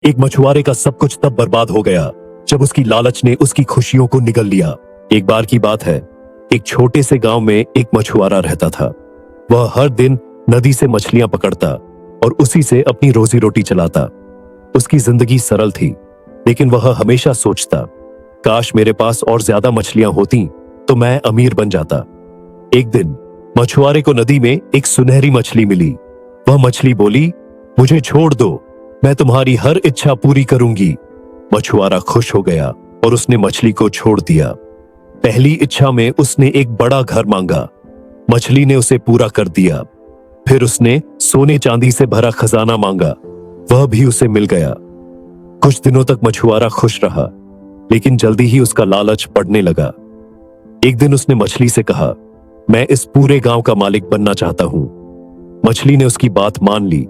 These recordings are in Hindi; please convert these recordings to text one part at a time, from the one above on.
एक मछुआरे का सब कुछ तब बर्बाद हो गया जब उसकी लालच ने उसकी खुशियों को निगल लिया। एक बार की बात है, एक छोटे से गांव में एक मछुआरा रहता था। वह हर दिन नदी से मछलियां पकड़ता और उसी से अपनी रोजी रोटी चलाता। उसकी जिंदगी सरल थी, लेकिन वह हमेशा सोचता, काश मेरे पास और ज्यादा मछलियां होती तो मैं अमीर बन जाता। एक दिन मछुआरे को नदी में एक सुनहरी मछली मिली। वह मछली बोली, मुझे छोड़ दो, मैं तुम्हारी हर इच्छा पूरी करूंगी। मछुआरा खुश हो गया और उसने मछली को छोड़ दिया। पहली इच्छा में उसने एक बड़ा घर मांगा। मछली ने उसे पूरा कर दिया। फिर उसने सोने चांदी से भरा खजाना मांगा, वह भी उसे मिल गया। कुछ दिनों तक मछुआरा खुश रहा, लेकिन जल्दी ही उसका लालच बढ़ने लगा। एक दिन उसने मछली से कहा, मैं इस पूरे गांव का मालिक बनना चाहता हूं। मछली ने उसकी बात मान ली,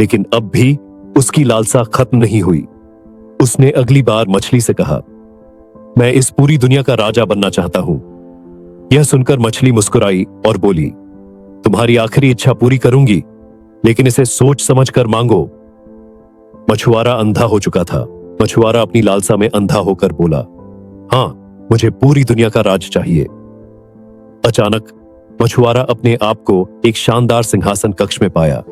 लेकिन अब भी उसकी लालसा खत्म नहीं हुई। उसने अगली बार मछली से कहा, मैं इस पूरी दुनिया का राजा बनना चाहता हूं। यह सुनकर मछली मुस्कुराई और बोली, तुम्हारी आखिरी इच्छा पूरी करूंगी, लेकिन इसे सोच समझ कर मांगो। मछुआरा अंधा हो चुका था। मछुआरा अपनी लालसा में अंधा होकर बोला, हां, मुझे पूरी दुनिया का राज चाहिए। अचानक मछुआरा अपने आप को एक शानदार सिंहासन कक्ष में पाया,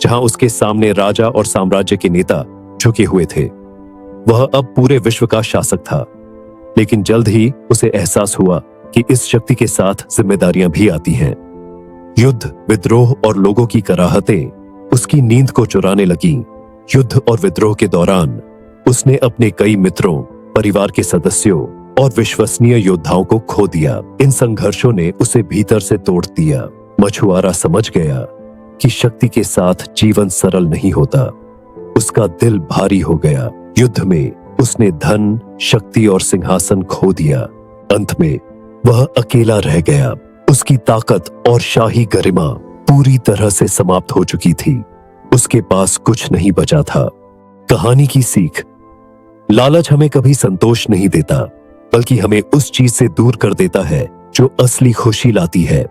जहां उसके सामने राजा और साम्राज्य के नेता झुके हुए थे। वह अब पूरे विश्व का शासक था, लेकिन जल्द ही उसे एहसास हुआ कि इस शक्ति के साथ जिम्मेदारियां भी आती हैं। युद्ध, विद्रोह और लोगों की कराहतें उसकी नींद को चुराने लगी। युद्ध और विद्रोह के दौरान उसने अपने कई मित्रों, परिवार के सदस्यों और विश्वसनीय योद्धाओं को खो दिया। इन संघर्षों ने उसे भीतर से तोड़ दिया। मछुआरा समझ गया कि शक्ति के साथ जीवन सरल नहीं होता। उसका दिल भारी हो गया। युद्ध में उसने धन, शक्ति और सिंहासन खो दिया। अंत में वह अकेला रह गया। उसकी ताकत और शाही गरिमा पूरी तरह से समाप्त हो चुकी थी। उसके पास कुछ नहीं बचा था। कहानी की सीख, लालच हमें कभी संतोष नहीं देता, बल्कि हमें उस चीज से दूर कर देता है जो असली खुशी लाती है।